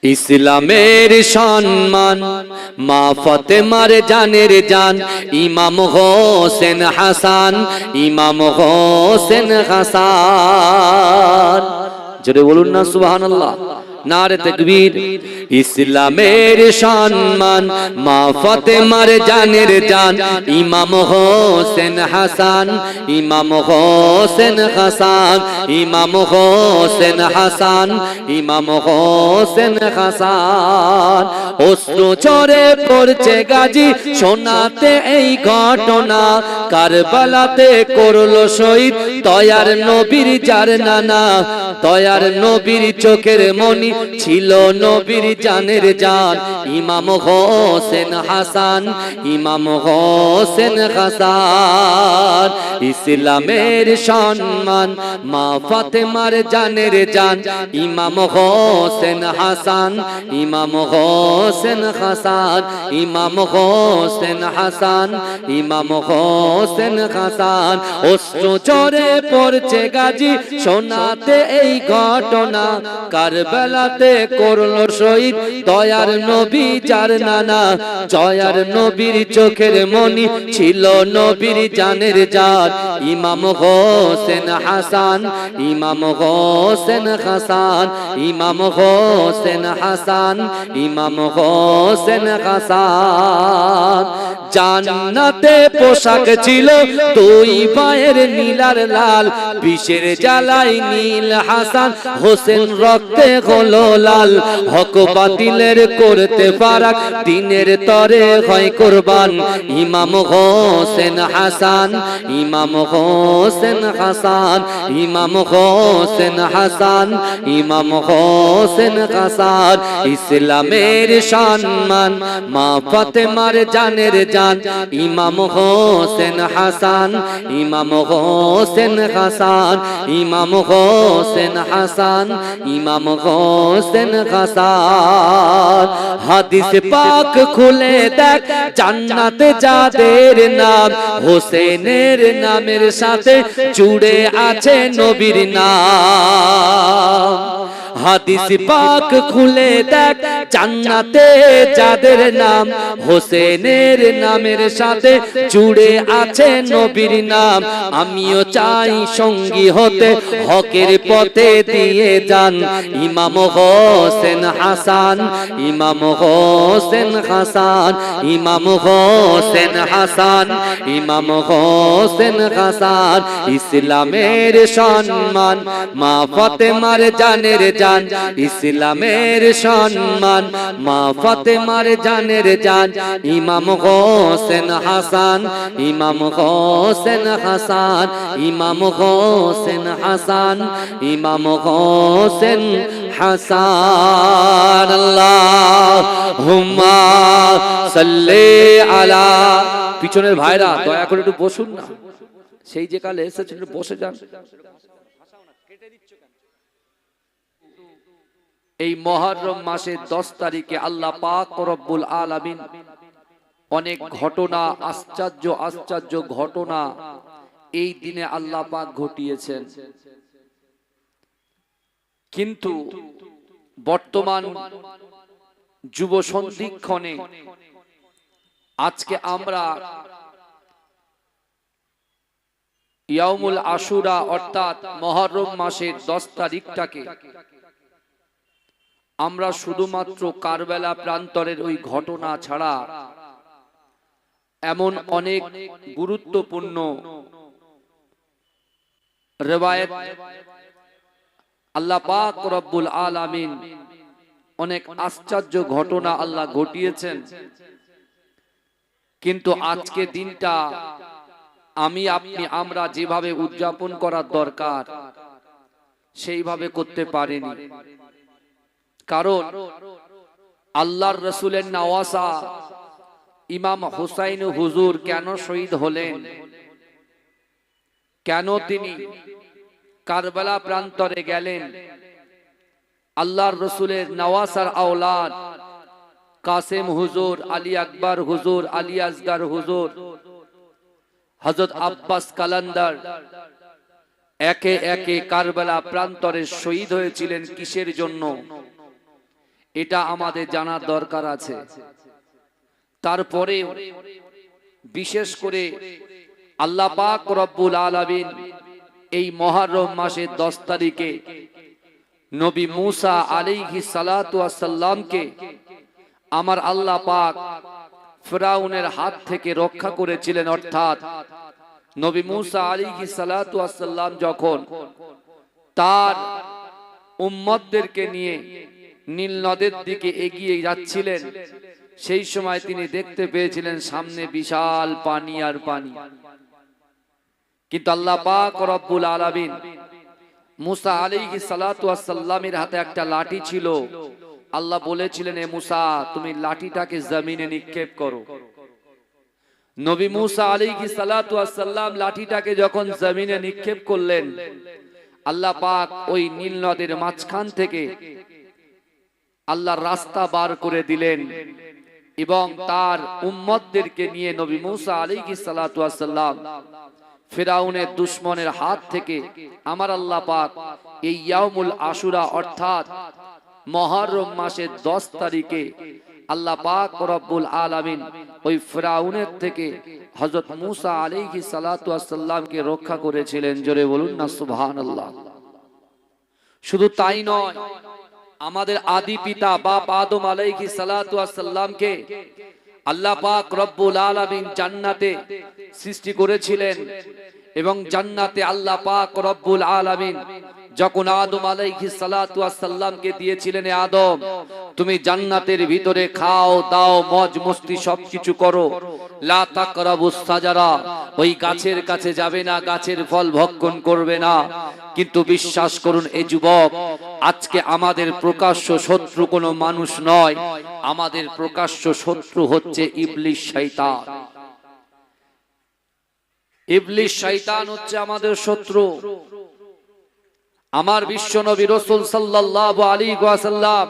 ইসলামের সম্মান মা ফাতেমার জানের জান ইমাম হোসেন হাসান, ইমাম হোসেন হাসান। জোরে বলুন না সুবহানাল্লাহ, নারে তাকবীর। ইসলামের সম্মান মা ফাতেমার জানের জান ইমাম হোসেন হাসান, ইমাম হোসেন হাসান, ইমাম হোসেন হাসান, ইমাম হোসেন হাসান। অশ্রু ঝরে পড়ছে গাজী শোনাতে এই ঘটনা, কারবালাতে করলো শহীদ দয়ার নবীর যার নানা। দয়ার নবীর চোখের মনি ছিল নবীর জানের জান ইমাম হোসেন হাসান, ইমাম হোসেন হাসান। ইসলামের সম্মান মা ফাতেমার জানের জান ইমাম হোসেন হাসান, ইমাম হোসেন হাসান, ইমাম হোসেন হাসান, ইমাম হোসেন হাসান। অশ্রু ঝরে পড়ছে গাজী শোনাতে এই ঘটনা, কারবালাতে করলো শহীদ দয়ার নবী যার নানা। জয়ার নবীর চোখের মনি ছিল নবীর জানের জান ইমাম হোসেন হাসান, ইমাম হোসেন হাসান, ইমাম হোসেন হাসান, ইমাম হোসেন হাসান। জান্নাতে পোশাক ছিল দুই পায়ের নীলার লাল, বিষের জ্বালাই নীল হাসান হোসেন রক্তে হলো লাল। হক বাতিলের করতে ফারাক দিনের তরে হয় কুরবান ইমাম হোসেন হাসান, ইমাম হোসেন হাসান, ইমাম হোসেন হাসান, ইমাম হোসেন হাসান। ইসলামের সম্মান মা ফাতেমার জানের জান ইমাম হোসেন হাসান, ইমাম হোসেন হাসান, ইমাম হোসেন হাসান, ইমাম হোসেন হাসান। হাদিস পাক খুলে দেখ জান্নাতে যাদের নাম, হোসেনের নামের সাথে জুড়ে আছে নবীর নাম। হাদিস পাক খুলে দেখ জান্নাতে যাদের নাম, হোসেনের নামের সাথে জুড়ে আছে নবীর নাম। আমিও চাই সঙ্গী হতে হকের পথে দিয়ে যান ইমাম হোসেন হাসান, ইমাম হোসেন হাসান, ইমাম হোসেন হাসান, ইমাম হোসেন হাসান। ইসলামের সম্মান মা ফাতেমার জানের জান, ইসলামের সম্মান মা ফাতেমার জানের জান ইমাম হোসেন হাসান, ইমাম হোসেন হাসান, ইমাম হোসেন হাসান, ইমাম হোসেন হাসান। আল্লাহুম্মা সাল্লি আলা। পিছনের ভাইরা দয়া করে একটু বসুন না, সেই যে কালে এসেছেন একটু বসে যান। এই মুহররম মাসের 10 তারিখে আল্লাহ পাক রব্বুল আলামিন অনেক ঘটনা, আশ্চর্য আশ্চর্য ঘটনা এই দিনে আল্লাহ পাক ঘটিয়েছেন। কিন্তু বর্তমান যুব সন্ধিক্ষণে আজকে আমরা ইয়াউমুল আশুরা অর্থাৎ মুহররম মাসের 10 তারিখটাকে আমরা শুধুমাত্র কারবালা প্রান্তরের ওই ঘটনা ছাড়া এমন অনেক গুরুত্বপূর্ণ রিওয়ায়াত আল্লাহ পাক রব্বুল আলামিন অনেক আশ্চর্য ঘটনা আল্লাহ ঘটিয়েছেন। কিন্তু আজকে দিনটা আমি আপনি আমরা যেভাবে উদযাপন করার দরকার সেইভাবে করতে পারিনি। কারণ আল্লাহর রাসূলের নওয়াসা ইমাম হুসাইন হুজুর কেন শহীদ হলেন, কেন তিনি কারবালা প্রান্তরে গেলেন, আল্লাহর রাসূলের নওয়াসার আওলাদ কাসেম হুজুর, আলী আকবর হুজুর, আলী আসগর হুজুর, হযরত আব্বাস কালান্দার একে একে কারবালা প্রান্তরে শহীদ হয়েছিলেন কিসের জন্য? এটা আমাদের জানার দরকার আছে। তারপরে বিশেষ করে আল্লাহ পাক রব্বুল আলামিন এই মুহররম মাসের 10 তারিখে নবী মুসা আলাইহিস সালাতু ওয়াস সালামকে আমার আল্লাহ পাক ফিরাউনের হাত থেকে রক্ষা করেছিলেন। অর্থাৎ নবী মুসা আলাইহিস সালাতু ওয়াস সালাম যখন তার উম্মতদেরকে নিয়ে নীল নদের দিকে এগিয়ে যাচ্ছিলেন, সেই সময় তিনি দেখতে পেয়েছিলেন সামনে বিশাল পানি আর পানি। কিন্তু আল্লাহ পাক রব্বুল আলামিন মুসা আলাইহিস সালাতু ওয়াস সালামের হাতে একটা লাঠি ছিল। আল্লাহ বলেছিলেন, এ মুসা তুমি লাঠিটাকে জমিনে নিক্ষেপ করো। নবী মুসা আলাইহিস সালাতু ওয়াস সালাম লাঠিটাকে যখন জমিনে নিক্ষেপ করলেন, আল্লাহ পাক ওই নীল নদের মাঝখান থেকে আল্লাহর রাস্তা বার করে দিলেন এবং তার উম্মতদেরকে নিয়ে নবী মুসা আলাইহিস সালাতু ওয়াস সালাম ফিরাউনের দুশমনের হাত থেকে আমার আল্লাহ পাক এই ইয়াউমুল আশুরা অর্থাৎ মুহররম মাসের 10 তারিখে আল্লাহ পাক রব্বুল আলামিন ওই ফিরাউনের থেকে হযরত মুসা আলাইহিস সালাতু ওয়াস সালামকে রক্ষা করেছিলেন। জোরে বলুন না সুবহানাল্লাহ। শুধু তাই নয়, আমাদের আদি পিতা বাপ আদম আলাইহিস সালাতু ওয়াস সালামকে আল্লাহ পাক রব্বুল আলামিন জান্নাতে সৃষ্টি করেছিলেন এবং জান্নাতে আল্লাহ পাক রব্বুল আলামিন যখন আদম আলাইহিস সালাতু ওয়াস সালামকে দিয়েছিলেন, আদম তুমি জান্নাতের ভিতরে খাও দাও মজ মস্তি সবকিছু করো, লা তাকরাবুস সাজারা ওই গাছের কাছে যাবে না, গাছের ফল ভক্ষণ করবে না। কিন্তু বিশ্বাস করুন এ যুবক, আজকে আমাদের প্রকাশ্য শত্রু কোনো মানুষ নয়, আমাদের প্রকাশ্য শত্রু হচ্ছে ইবলিস শয়তান। ইবলিস শয়তান হচ্ছে আমাদের শত্রু। আমার বিশ্ব নবী রাসূল সাল্লাল্লাহু আলাইহি ওয়াসাল্লাম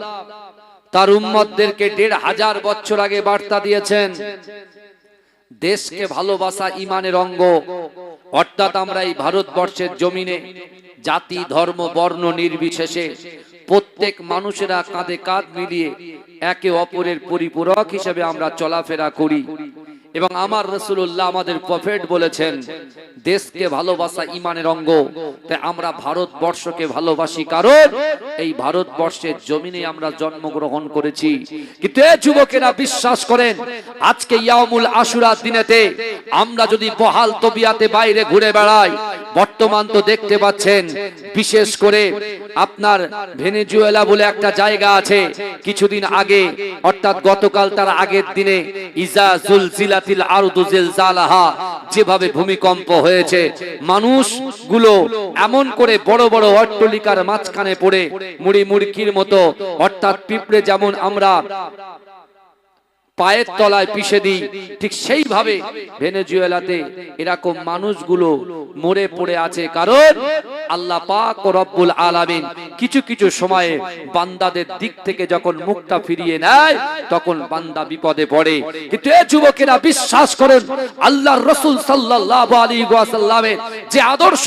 তার উম্মতদেরকে ১৫০০ বছর আগে বার্তা দিয়েছেন, দেশকে ভালোবাসা ঈমানের অঙ্গ। অর্থাৎ আমরা এই ভারতবর্ষের জমিনে জাতি ধর্ম বর্ণ নির্বিশেষে প্রত্যেক মানুষেরা কাঁধে কাঁধ মিলিয়ে একে অপরের পরিপূরক হিসেবে আমরা চলাফেরা করি। এবং আমার রাসূলুল্লাহ আমাদের প্রফেট বলেছেন দেশকে ভালোবাসা ঈমানের অঙ্গ। তাই আমরা ভারতবর্ষকে ভালোবাসি, কারণ এই ভারতবর্ষের জমিনে আমরা জন্মগ্রহণ করেছি। কিন্তু এই যুবকেরা বিশ্বাস করেন আজকে ইয়াউমুল আশুরার দিনেতে আমরা যদি বহাল তবিয়াতে বাইরে ঘুরে বেড়াই, বর্তমান তো দেখতে পাচ্ছেন বিশেষ করে আপনার ভেনেজুয়েলা বলে একটা জায়গা আছে, কিছুদিন আগে অর্থাৎ গতকাল তার আগের দিনে ইজা জুলজিলাতিল আরদু জিলজালাহা যেভাবে ভূমিকম্প হয়েছে, মানুষগুলো এমন করে বড় বড় অট্টালিকার মাঝখানে পড়ে মুড়ি মুড়কির মতো, অর্থাৎ পিঁপড়ে যেমন আমরা পায়ের তলায় পিষে দিই, ঠিক সেইভাবে ভেনেজুয়েলাতে এরকম মানুষগুলো মরে পড়ে আছে। কারণ আল্লাহ পাক রব্বুল আলামিন কিছু কিছু সময়ে বান্দাদের দিক থেকে যখন মুখটা ফিরিয়ে নেয় তখন বান্দা বিপদে পড়ে। কিন্তু এই যুবকেরা বিশ্বাস করেন আল্লাহর রাসূল সাল্লাল্লাহু আলাইহি ওয়াসাল্লামের যে আদর্শ,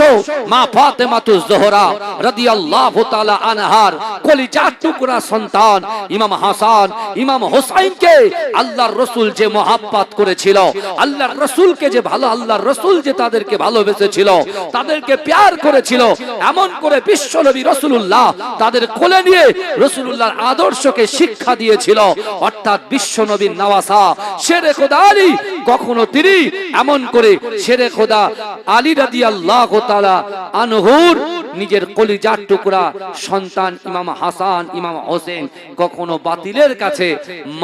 মা ফাতেমাতুজ জোহরা রাদিয়াল্লাহু তাআলা আনহার কলিজার টুকরা সন্তান ইমাম হাসান ইমাম হোসাইনকে আল্লাহর রাসূল যে মহব্বত করেছিল, আল্লাহর রাসূলকে যে ভালো, আল্লাহর রাসূল যে তাদেরকে ভালোবেসেছিল, তাদেরকে প্যার করেছিল, এমন করে বিশ্বনবী রাসূলুল্লাহ তাদের কোলে নিয়ে রাসূলুল্লাহর আদর্শকে শিক্ষা দিয়েছিল। অর্থাৎ বিশ্বনবীর নওয়াসা শেরে খোদা আলী, কখনো তিনি এমন করে শেরে খোদা আলী রাদিয়াল্লাহু তাআলা আনহুর নিজের কলিজার টুকরা সন্তান ইমাম হাসান ইমাম হোসেন কখনো বাতিলের কাছে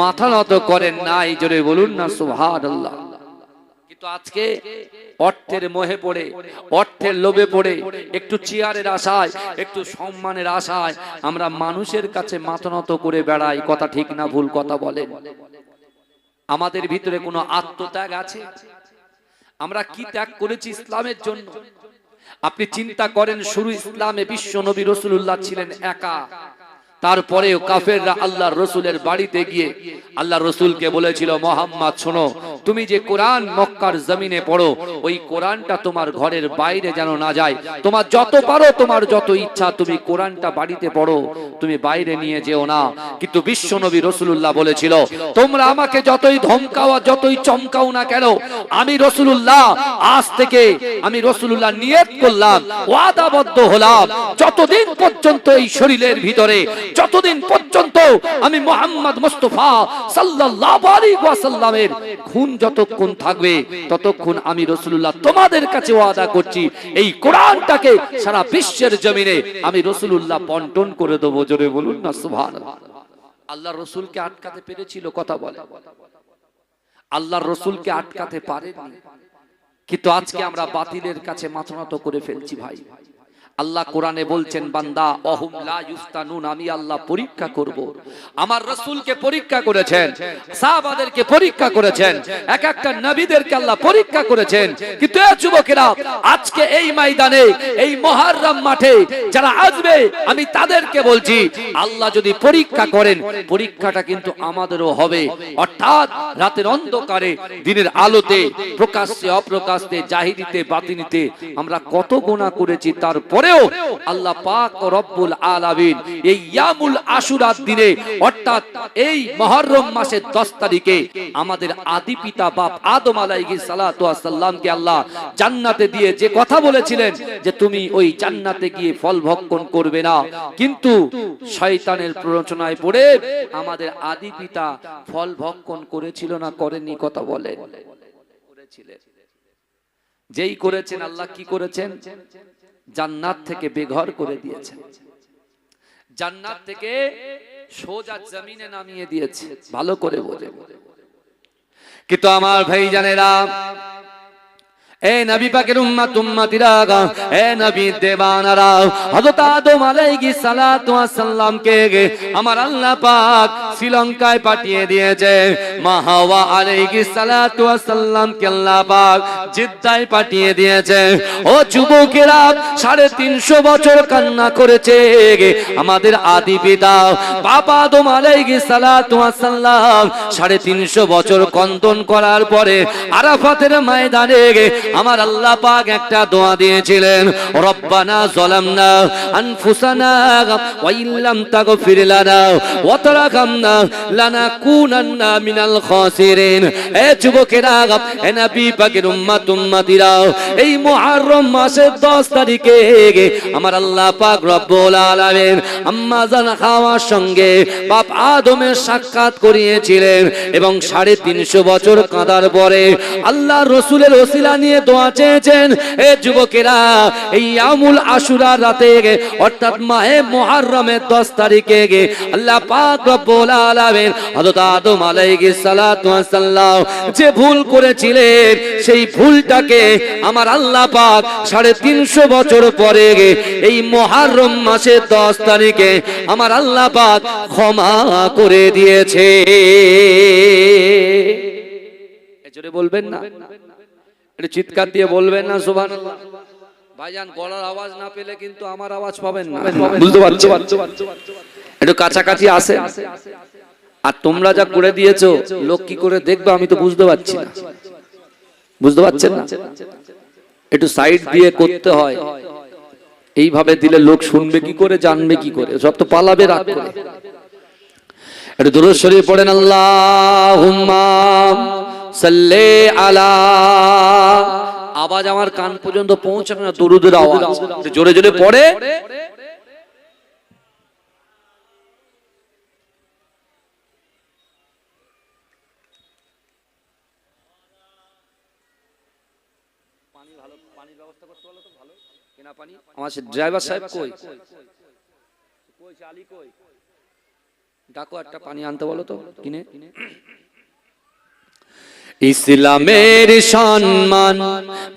মাথা নত করেন নাই। জোরে বলুন না সুবহানাল্লাহ। কিন্তু আজকে অর্থের মোহে পড়ে, অর্থের লোভে পড়ে, একটু চেয়ারের আশায়, একটু সম্মানের আশায় আমরা মানুষের কাছে মাথা নত করে বেড়াই। কথা ঠিক না ভুল কথা বলেন? আমাদের ভিতরে কোনো আত্মত্যাগ আছে? আমরা কি ত্যাগ করেছি ইসলামের জন্য? আপনি চিন্তা করেন, শুরু ইসলামে বিশ্ব নবী রাসূলুল্লাহ ছিলেন একা, তারপরেও কাফেররা আল্লাহর রাসূলের বাড়িতে গিয়ে আল্লাহর রাসূলকে বলেছিল, মুহাম্মদ শোনো, তুমি যে কোরআন মক্কার জমিনে পড়ো ওই কোরআনটা তোমার ঘরের বাইরে যেন না যায়। তোমার যত পারো, তোমার যত ইচ্ছা তুমি কোরআনটা বাড়িতে পড়ো, তুমি বাইরে নিয়ে যেও না। কিন্তু বিশ্ব নবী রাসূলুল্লাহ বলেছিল, তোমরা আমাকে যতই ধমকাও যতই চমকাও না কেন, আমি রাসূলুল্লাহ আজ থেকে আমি রাসূলুল্লাহ নিয়ত করলাম, ওয়াদাবদ্ধ হলাম, যতদিন পর্যন্ত এই শরীরের ভিতরে, যতদিন পর্যন্ত আমি মুহাম্মদ মুস্তাফা সাল্লাল্লাহু আলাইহি ওয়াসাল্লামের খুন যতক্ষণ থাকবে ততক্ষণ আমি রাসূলুল্লাহ তোমাদের কাছে ওয়াদা করছি এই কোরআনটাকে সারা বিশ্বের জমিনে আমি রাসূলুল্লাহ বন্টন করে দেব। জোরে বলুন না সুবহানাল্লাহ। আল্লাহর রাসূলকে আটকাতে পেরেছিল? কথা বলে। আল্লাহর রাসূলকে আটকাতে পারেনি, কিন্তু আজকে আমরা বাতিলের কাছে মাথা নত করে ফেলছি ভাই। আল্লাহ কোরআনে বলছেন, বান্দা অহুম লা ইফতানুন, আমি আল্লাহ পরীক্ষা করব। আমার রাসূলকে পরীক্ষা করেছেন, সাহাবাদেরকে পরীক্ষা করেছেন, এক একটা নবীদেরকে আল্লাহ পরীক্ষা করেছেন। কিন্তু এই যুবকেরা আজকে এই ময়দানে, এই মুহররম মাঠে যারা আসবে, আমি তাদেরকে বলছি আল্লাহ যদি পরীক্ষা করেন, পরীক্ষাটা কিন্তু আমাদেরও হবে। অর্থাৎ রাতের অন্ধকারে দিনের আলোতে, প্রকাশ্যে অপ্রকাশ্যে, জাহিরিতে বাতিনিতে আমরা কত গুনাহ করেছি, তারপরে আল্লাহ পাক ও রব্বুল আলামিন এই ইয়ামুল আশুরার দিনে, অর্থাৎ এই মুহররম মাসের 10 তারিখে আমাদের আদি পিতা বাপ আদম আলাইহিস সালাতু ওয়াস সালামকে আল্লাহ জান্নাতে দিয়ে যে কথা বলেছিলেন যে তুমি ওই জান্নাতে গিয়ে ফল ভক্ষণ করবে না, কিন্তু শয়তানের প্ররোচনায় পড়ে আমাদের আদি পিতা ফল ভক্ষণ করেছিল না করেনি? কথা বলে করেছিলেন। যেই করেছেন, আল্লাহ কি করেছেন? জান্নাত থেকে বেঘর করে দিয়েছেন, জান্নাত থেকে সোজা জমিনে নামিয়ে দিয়েছে। ভালো করে বোঝে। কিন্তু আমার ভাই জানেরা, এ নবী পাকের উম্মত উম্মতিরা, এ নবী দেবানারা, হযরত আদম আলাইহিস সালাতু ওয়াস সালামকে আমার আল্লাহ পাক শ্রীলঙ্কায় পাঠিয়ে দিয়েছে। মা হাওয়া আলাইহিস সালাতু ওয়াস সালামকে আল্লাহ পাক জিদ্দায় পাঠিয়ে দিয়েছে। ও যুবকেরা, 350 বছর কান্না করেছে আমাদের আদি পিতা বাবা আদম আলাইহিস সালাতু ওয়াস সালাম। 350 বছর কন্দন করার পরে আরাফাতের ময়দানে আমার আল্লাহ পাক একটা দোয়া দিয়েছিলেন, রব্বানা যালামনা আনফুসানা ওয়া ইল্লাম তাগফির লানা ওয়া তারহামনা লানাকুনান্না মিনাল খাসিরিন। এ যুবকেরা, এ নবী পাকের উম্মত উম্মতিরা, এই মুহররম মাসের 10 তারিখে আমার আল্লাহ পাক রব্বুল আলামিন আম্মা জান হাওয়ার সঙ্গে বাপ আদমের সাক্ষাৎ করিয়েছিলেন এবং 350 বছর কাঁদার পরে আল্লাহর রাসূলের ওসিলা নিয়ে দোয়া চেয়েছেন। এ যুবকেরা, এই ইয়ামুল আশুরার রাতে, অর্থাৎ মাহে মুহররমের 10 তারিখে আল্লাহ পাক রব্বুল আলামিন হযরত আদম আলাইহিস সালাতু ওয়াস সালাম যে ভুল করেছিলেন, সেই ভুলটাকে আমার আল্লাহ পাক 350 বছর পরে এই মুহররম মাসের 10 তারিখে আমার আল্লাহ পাক ক্ষমা করে দিয়েছে। এজন্য বলবেন না, চিৎকার দিয়ে বলবেন না সুবহানাল্লাহ। ভাইজান, গলার আওয়াজ না পেলে কিন্তু আমার আওয়াজ পাবেন না, বুঝতে পারছেন? একটু কাছাকাছি আসে। আর তোমরা যা করে দিয়েছো, লোক কি করে দেখবে আমি তো বুঝতে পারছি না, বুঝতে পারছেন না? একটু সাইড দিয়ে করতে হয়, এইভাবে দিলে লোক শুনবে কি করে, জানবে কি করে? সব তো পালাবে রাগ করে। একটু দুরূদ শরীফ পড়েন, আল্লাহুম্মা সাল্লি আলা। আওয়াজ আমার কান পর্যন্ত পৌঁছাবে না, দুরূদের আওয়াজ জোরে জোরে পড়ে। পানি ভালো, পানির ব্যবস্থা করতে বলো তো, ভালো কেনা পানি। আমার ড্রাইভার সাহেব কই? কই আলী কই? ডাকো, একটা পানি আনতে বলো তো কিনে। ইসলামের সম্মান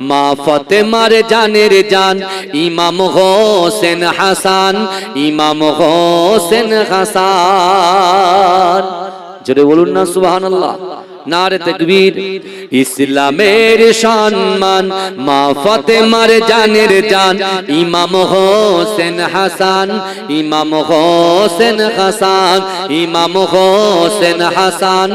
মা ফাতেমার জানের জান, ইমাম হোসেন হাসান, ইমাম হোসেন হাসান। জোরে বলুন না সুবহানাল্লাহ। নারে তাকবীর। ইসলামের সম্মান মা ফাতেমার জানের জান, ইমাম হোসেন হাসান, ইমাম হোসেন হাসান, ইমাম হোসেন হাসান,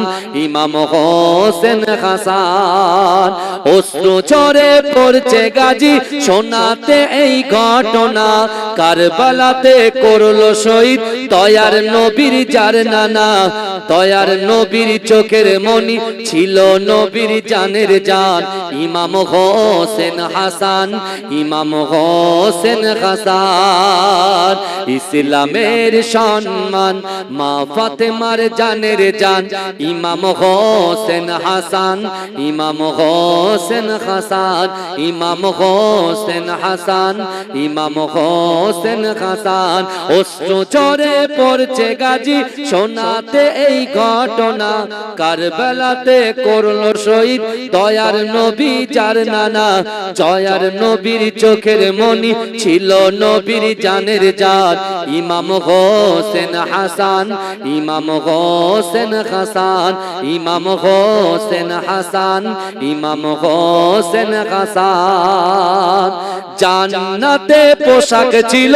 ইমাম হোসেন হাসান। অশ্রু ঝরে পড়ছে গাজী শোনাতে এই ঘটনা, কারবালাতে করলো শহীদ দয়ার নবীর যার নানা। দয়ার নবীর চোখের মনি ছিল নবীর জানের জান, ইমাম হোসেন হাসান, ইমাম হোসেন হাসান। ইসলামের সম্মান মা ফাতেমার জানের জান, ইমাম হোসেন হাসান, ইমাম হোসেন হাসান, ইমাম হোসেন হাসান, ইমাম হোসেন হাসান। অশ্রু ঝরে পড়ছে গাজী শোনাতে এই ঘটনা, কারবালাতে করলো শহীদ দয়ার নবী যার নানা। জয়ার নবীর চোখের মনি ছিল নবীর জানের জান, ইমাম হোসেন হাসান, ইমাম হোসেন হাসান, ইমাম হোসেন হাসান, ইমাম হোসেন হাসান। জান্নাতে পোশাক ছিল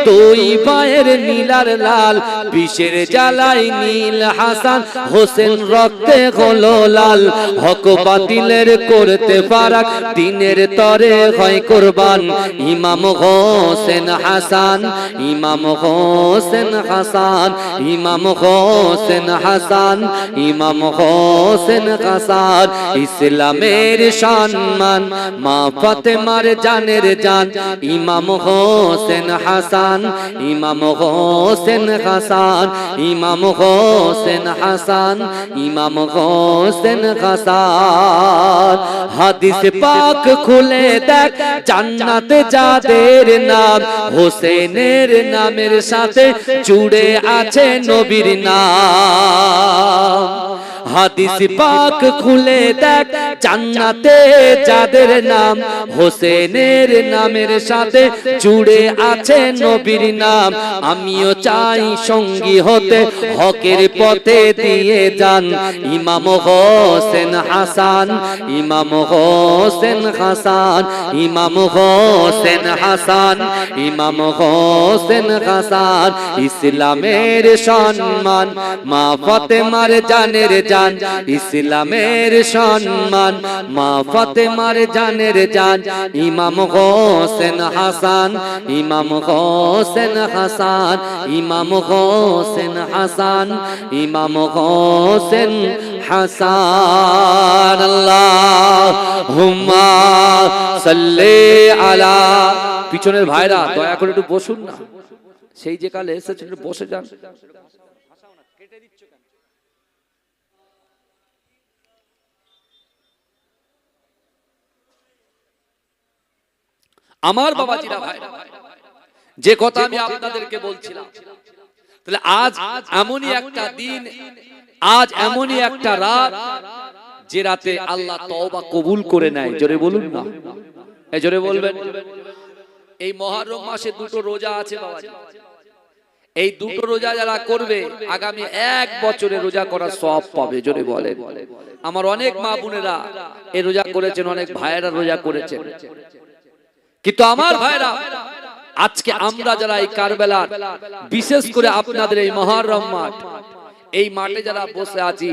দুই ভাইয়ের নীলার লাল, বিষের জ্বালাই নীল হাসান হোসেন রক্তে হলো লাল। হক বাতিলের করতে ফারাক দিনের তরে হয় কুরবান, ইমাম হোসেন হাসান, ইমাম হোসেন হাসান, ইমাম হোসেন হাসান, ইমাম হোসেন হাসান। ইসলামের সম্মান মা ফাতেমার জানের জান, ইমাম হোসেন হাসান, ইমাম হোসেন হাসান, ইমাম হোসেন হাসান, ইমাম হোসেন হাসান। হাদিস পাক খুলে দেখ জান্নাতে যাদের নাম, হোসেনের নামের সাথে জুড়ে আছে নবীর নাম। হাদিস পাক খুলে দেখ জান্নাতে যাদের নাম, হোসেনের নামের সাথে জুড়ে আছে নবীর নাম। আমিও চাই সঙ্গী হতে হকের পথে দিয়ে যান, ইমাম হোসেন হাসান, ইমাম হোসেন হাসান, ইমাম হোসেন হাসান, ইমাম হোসেন হাসান। ইসলামের সম্মান মা ফাতেমার জানের জান, ইসলামের সম্মান মা ফাতেমার জানের জান, ইমাম হোসেন হাসান, ইমাম হোসেন হাসান, ইমাম হোসেন হাসান, ইমাম হোসেন হাসান। আল্লাহুম্মা সাল্লি আলা। পিছনের ভাইরা দয়া করে একটু বসুন না, সেই যে কালে এসেছেন একটু বসে যান। আমার বাবাজিরা ভাই, যে কথা আমি আপনাদেরকে বলছিলাম, তাহলে আজ এমনই একটা দিন, আজ এমনই একটা রাত, যে রাতে আল্লাহ তওবা কবুল করে নেয়। জোরে বলুন না, এই জোরে বলবেন। এই মুহররম মাসে দুটো রোজা আছে বাবাজি, এই দুটো রোজা যারা করবে আগামী 1 বছরে রোজা করার সওয়াব পাবে। জোরে বলেন। আমার অনেক মা বোনেরা এই রোজা করেছেন, অনেক ভাইয়েরা রোজা করেছেন, কিন্তু আমার ভাইরা আজকে আমরা যারা এই কারবালার, বিশেষ করে আপনাদের এই মুহররম মাঠ, এই মাঠে যারা বসে আছি,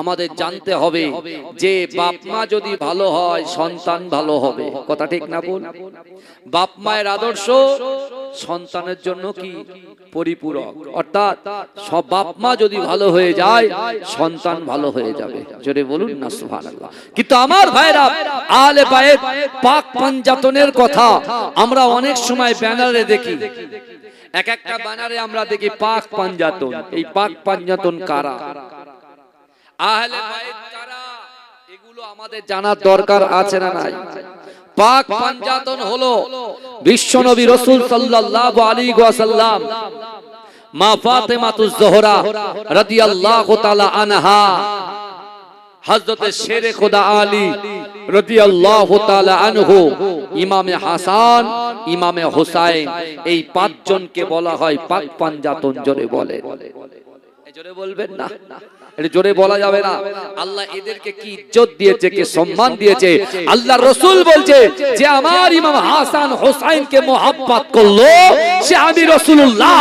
আমাদের জানতে হবে যে বাপ মা যদি ভালো হয় সন্তান ভালো হবে। কথা ঠিক না বল? বাপ মায়ের আদর্শ সন্তানের জন্য কি পরিপূরক, অর্থাৎ সব বাপ মা যদি ভালো হয়ে যায় সন্তান ভালো হয়ে যাবে। জোরে বলুন না সুবহানাল্লাহ। কিন্তু আমার ভাইরা, আলে বায়েত পাক পাঞ্জাতনের কথা আমরা অনেক সময় ব্যানারে দেখি, এক একটা ব্যানারে আমরা দেখি পাক পাঞ্জাতন। এই পাক পাঞ্জাতন কারা, আহলে বায়েত কারা, এগুলো আমাদের জানার দরকার আছে না নাই? পাক পাঞ্জাতন হলো বিশ্বনবী রাসূল সাল্লাল্লাহু আলাইহি ওয়াসাল্লাম, মা ফাতেমাতুজ জোহরা রাদিয়াল্লাহু তাআলা আনহা, হযরত শেরে খোদা আলী রাদিয়াল্লাহু তাআলা আনহু, ইমামে হাসান, ইমামে হুসাইন, এই 5 জনকে বলা হয় পাক পাঞ্জাতন। জোরে বলে। জোরে বলবেন না, এটা জোরে বলা যাবে না। আল্লাহ এদেরকে কি ইজ্জত দিয়েছে, কি সম্মান দিয়েছে। আল্লাহ রাসূল বলছে যে আমার ইমাম হাসান হোসাইনকে মহব্বত করলো, সে আমি রাসূলুল্লাহ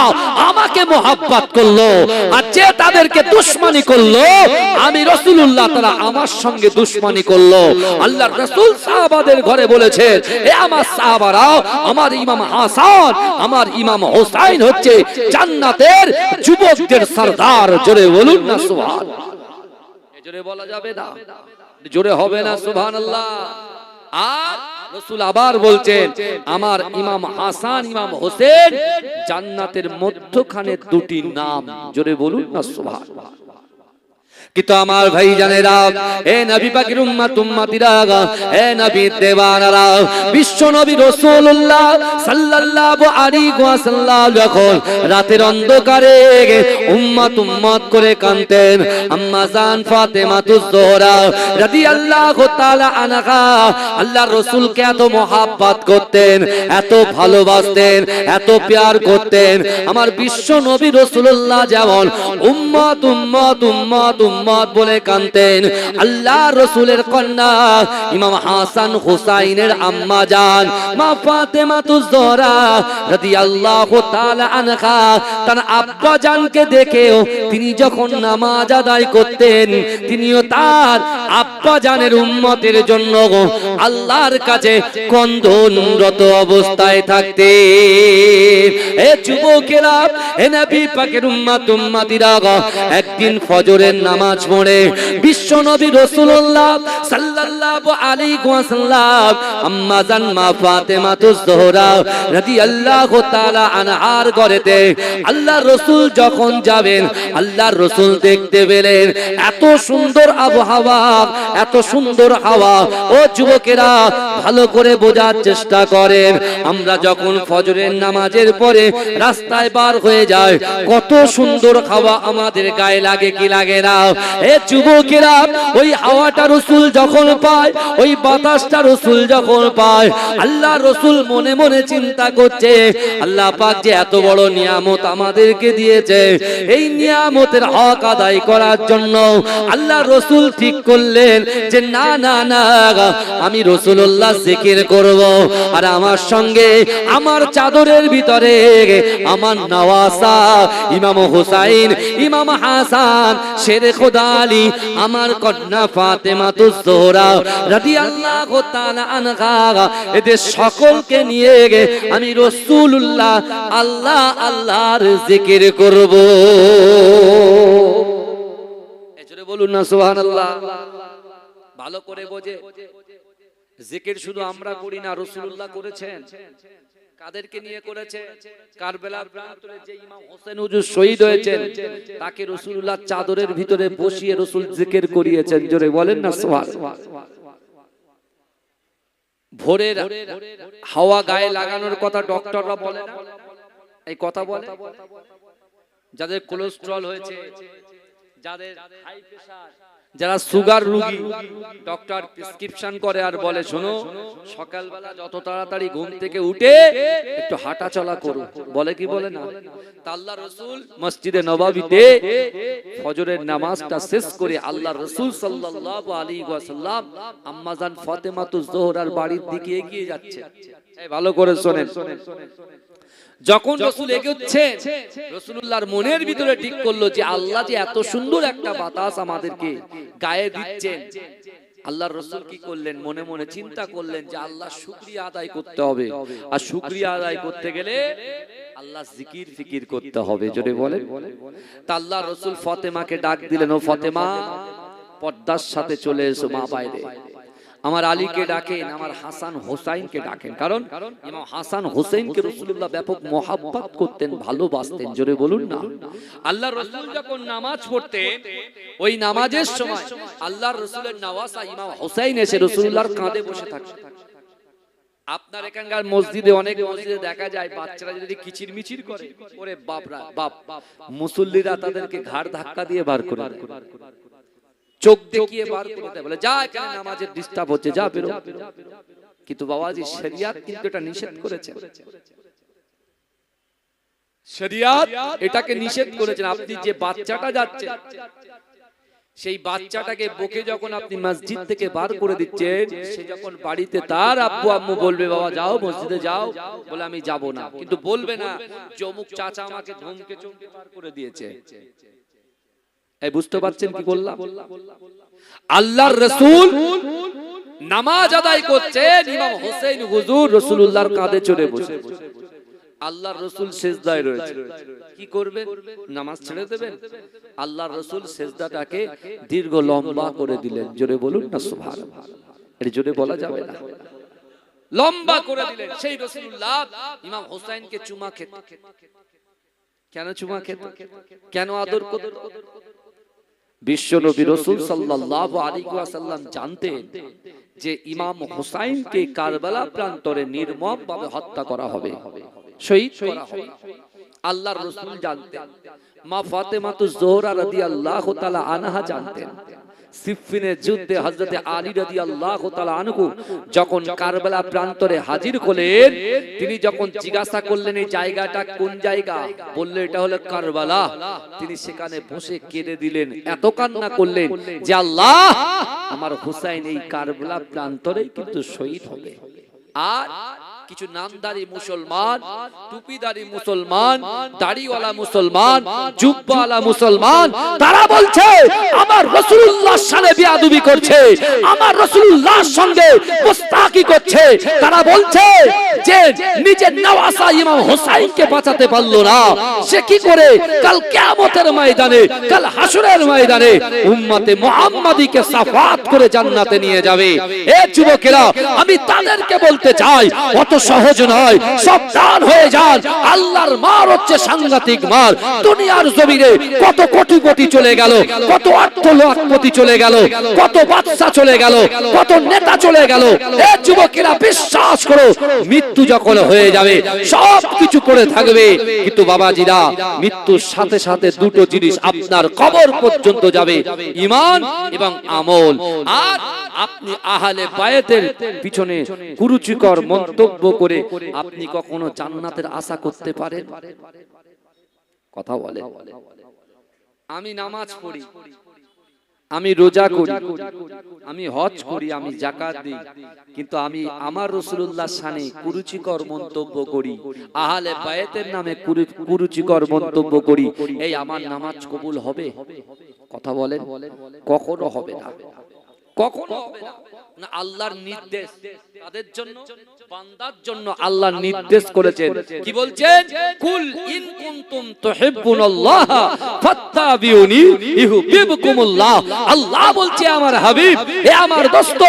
আমাকে মহব্বত করলো। আর যে তাদেরকে দুশমনি করলো, আমি রাসূলুল্লাহ তারা আমার সঙ্গে দুশমনি করলো। আল্লাহর রাসূল সাহাবাদের ঘরে বলেছে, এ আমার সাহাবারা, আমার ইমাম হাসান আমার ইমাম হোসাইন হচ্ছে জান্নাতের যুবকদের সরদার। জোরে বলুন না সুবহানাল্লাহ। জোরে বলা যাবে না, জোরে হবে না সুবহানাল্লাহ। আর রাসূল আবার বলছেন আমার ইমাম হাসান ইমাম হোসেন জান্নাতের মধ্যখানে দুটি নাম। জোরে বলুন না সুবহানাল্লাহ। কিন্তু আমার ভাই জানেরা, এ নবী পাকের উম্মত উম্মতিরা, এ নবীর দেওয়ানারা, বিশ্ব নবী রাসূলুল্লাহ সাল্লাল্লাহু আলাইহি ওয়াসাল্লাম যখন রাতের অন্ধকারে উম্মত উম্মত করে কাঁদতেন, আম্মা জান ফাতেমাতুজ জোহরা রাদিয়াল্লাহু তাআলা আনহা আল্লাহর রাসূলকে এত মহব্বত করতেন, এত ভালোবাসতেন, এত প্যার করতেন। আমার বিশ্ব নবী রাসূলুল্লাহ যেমন উম্মত উম্মত উম্মত উম্মত বলে কাঁদতেন, আল্লাহ রাসূলের কন্যা ইমাম হাসান হুসাইনের আম্মা জান মা ফাতেমাতুজ জোহরা রাদিয়াল্লাহু তাআলা আনহা তার আব্বা জানকে দেখেও তিনি যখন নামাজ আদায় করতেন, তিনিও তার আব্বা জানের উম্মতের জন্য আল্লাহর কাছে কন্দনরত অবস্থায় থাকতেন। এ যুবকেরা, এ নবী পাকের উম্মত উম্মতিরা, একদিন ফজরের নামাজ পড়ে বিশ্ব নবী রাসূলুল্লাহ সাল্লাল্লাহু আলাইহি ওয়াসাল্লাম আম্মা জান মা ফাতেমাতুজ জোহরা রাদিয়াল্লাহু তাআলা আনহার ঘরেতে আল্লাহর রাসূল যখন যাবেন, আল্লাহর রাসূল দেখতে পেলেন এত সুন্দর আবহাওয়া, এত সুন্দর হাওয়া। ও যুবকেরা, ভালো করে বোঝার চেষ্টা করেন। আমরা যখন ফজরের নামাজের পরে রাস্তায় বার হয়ে যায়, কত সুন্দর হাওয়া আমাদের গায়ে লাগে কি লাগে না? এ যুবকেরা, ওই হাওয়াটা রাসূল যখন পায়, ওই বাতাসটা রাসূল যখন পায়, আল্লাহ রাসূল মনে মনে চিন্তা করছে, আল্লাহ পাক যে এত বড় নিয়ামত আমাদেরকে দিয়েছে, এই নিয়ামতের হক আদায় করার জন্য আল্লাহ রাসূল ঠিক করলেন যে না না না, আমি রাসূলুল্লাহ জিকির করব। আর আমার সঙ্গে আমার চাদরের ভিতরে আমার নওয়াসা ইমাম হুসাইন ইমাম হাসান শেরে খোদা আলী আমার কন্যা ফাতেমাতুজ জোহরা রাদিয়াল্লাহু তাআলা আনহা, এদের সকলকে নিয়ে আমি রাসূলুল্লাহ আল্লাহ আল্লাহর জিকির করব। এজন্য বলুন না সুবহানাল্লাহ। ভালো করে বোঝে, জিকির শুধু আমরা করি না, রাসূলুল্লাহ করেছেন। কাদেরকে নিয়ে করেছে? কারবালার প্রান্তরে যে ইমাম হোসেন হুজুর শহীদ হয়েছেন, তাকে রাসূলুল্লাহ চাদরের ভিতরে বসিয়ে রাসূল জিকির করিয়েছেন। জোরে বলেন না সুবহানাল্লাহ। ভোরের হাওয়া গায়ে লাগানোর কথা ডক্টররা বলে না, এই কথা বলে। যাদের কোলেস্টেরল হয়েছে, যাদের হাই প্রেসার, যারা সুগার রোগী, ডক্টর প্রেসক্রিপশন করে আর বলে, শোনো সকালবেলা যত তাড়াতাড়ি ঘুম থেকে উঠে একটু হাঁটা চলা করো। বলে কি বলে না? তা আল্লাহ রাসূল মসজিদে নববীতে ফজরের নামাজটা শেষ করে আল্লাহ রাসূল সাল্লাল্লাহু আলাইহি ওয়াসাল্লাম আম্মা জান ফাতেমাতুজ জোহরার বাড়ির দিকে এগিয়ে যাচ্ছে। এই ভালো করে শুনেন। যখন রাসূল এগোচ্ছেন, রাসূলুল্লাহর মনের ভিতরে ঠিক করলো যে আল্লাহ যে এত সুন্দর একটা বাতাস আমাদেরকে গায়ে দিচ্ছেন। আল্লাহর রাসূল কি করলেন? মনে মনে চিন্তা করলেন যে আল্লাহ শুকরিয়া আদায় করতে হবে, আর শুকরিয়া আদায় করতে গেলে আল্লাহ জিকির ফিকির করতে হবে। জোরে বলেন। তা আল্লাহর রাসূল ফাতেমাকে ডাক দিলেন, ও ফাতেমা, পর্দার সাথে চলে এসো মা বাইরে। আমার আলীকে ডাকেন, আমার হাসান হোসাইনকে ডাকেন, কারণ ইমাম হাসান হোসেনকে রাসূলুল্লাহ ব্যাপক মহব্বত করতেন, ভালোবাসতেন। জোরে বলুন না। আল্লাহর রাসূল যখন নামাজ পড়তেন, ওই নামাজের সময় আল্লাহর রাসূলের নওয়াসা ইমাম হোসেন এসে রাসূলুল্লাহর কাঁধে বসে থাকতেন। আপনার এখানকার মসজিদে, অনেক মসজিদে দেখা যায় বাচ্চারা যদি কিচির মিচির করে, ওরে বাপরা বাপ, মুসল্লিরা তাদেরকে ঘাড় ধাক্কা দিয়ে বার করে দেয়, চোখ দেখিয়ে বার করে দেয়, বলে যা, এখানে নামাজের ডিস্টার্ব হচ্ছে, যা বেরো। কিন্তু বাবাজি শরিয়াত কিন্তু এটা নিষেধ করেছে। শরিয়াত এটাকে নিষেধ করেছেন। আপনি যে বাচ্চাটা যাচ্ছে, সেই বাচ্চাটাকে বকে যখন আপনি মসজিদ থেকে বার করে দিচ্ছেন, সে যখন বাড়িতে তার আব্বু আম্মু বলবে বাবা যাও মসজিদে যাও, বলে আমি যাব না, কিন্তু বলবে না যে অমুক চাচা আমাকে ধমকে চমকে বার করে দিয়েছে। এই বুঝতে পারছেন কি বললাম? আল্লাহর রাসূল নামাজ আদায় করছেন, ইমাম হোসেন হুজুর রাসূলুল্লাহর কাঁধে চড়ে বসে, আল্লাহর রাসূল সিজদায় রয়েছে, কি করবেন? নামাজ ছেড়ে দেবেন? আল্লাহর রাসূল সিজদাটাকে দীর্ঘ লম্বা করে দিলেন। জোরে বলুন না সুবহানাল্লাহ। এটা জোরে বলা যাবে না, লম্বা করে দিলেন। সেই রাসূলুল্লাহ ইমাম হোসেনকে চুমা খেত। কেন চুমা খেত? কেন আদর করত? বিশ্ব নবী রাসূল সাল্লাল্লাহু আলাইহি ওয়াসাল্লাম জানতেন যে ইমাম হোসেনকে কারবালা প্রান্তরে নির্মমভাবে হত্যা করা হবে, শহীদ করা হবে। আল্লাহর রাসূল জানতেন, মা ফাতেমাতুজ জোহরা রাদিয়াল্লাহু তাআলা আনহা জানতেন। সিফফিনের যুদ্ধে হযরত আলী রাদিয়াল্লাহু তাআলা আনহু যখন কারবালা প্রান্তরে হাজির হলেন, তিনি যখন জিজ্ঞাসা করলেন এই জায়গাটা কোন জায়গা, বললেন এটা হলো কারবালা। তিনি সেখানে বসে কেঁদে দিলেন, এত কান্না করলেন যে আল্লাহ আমার হুসাইন এই কারবালা প্রান্তরেই কিন্তু শহীদ হবে। আর কিছু নামদারি মুসলমান, টুপিদারি মুসলমান, দাড়িওয়ালা মুসলমান, জুব্বাওয়ালা মুসলমান, তারা বলছে আমার রাসূলুল্লাহর সাথে বেয়াদবি করছে, আমার রাসূলুল্লাহর সঙ্গে মুস্তাকি করছে। তারা বলছে যে নিজের নওয়াসা ইমাম হোসেনকে বাঁচাতে পারলো না, সে কি করে কাল কিয়ামতের ময়দানে, কাল হাসরের ময়দানে উম্মতে মুহাম্মাদীকে সাফাত করে জান্নাতে নিয়ে যাবে। এ যুবকেরা, আমি তাদেরকে বলতে চাই অত সহজ নয়, সাবধান হয়ে যান। আল্লাহর মার হচ্ছে সাংঘাতিক মার। দুনিয়ার জমিনে কত কোটি কোটি চলে গেল, কত অর্থপতি চলে গেল, কত বাদশা চলে গেল, কত নেতা চলে গেল। এই যুবকেরা বিশ্বাস করো, মৃত্যু যখন হয়ে যাবে সব কিছু করে থাকবে, কিন্তু বাবাজিরা মৃত্যুর সাথে সাথে দুটো জিনিস আপনার কবর পর্যন্ত যাবে, ঈমান এবং আমল। আর আপনি আহলে বায়াতের পিছনে কুরুচিকর মন্তব্য করে আপনি কখনো জান্নাতের আশা করতে পারেন? কথা বলে। আমি নামাজ পড়ি, আমি রোজা করি, আমি হজ করি, আমি যাকাত দিই, কিন্তু আমি আমার রাসূলুল্লাহর শানে কুরুচিকর মন্তব্য করি, আহলে বায়াতের নামে কুরুচিকর মন্তব্য করি, এই আমার নামাজ কবুল হবে? কথা বলেন, কখনো হবে না, কখনো হবে না। না, আল্লাহর নির্দেশ তাদের জন্য, বান্দার জন্য আল্লাহ নির্দেশ করেছেন। কি বলছেন? কুল ইন কুনতুম তুহিব্বুনাল্লাহ ফাত্তাবিউনি ইউহিব্বুকুমুল্লাহ। আল্লাহ বলছে আমার হাবিব, হে আমার দোস্ত,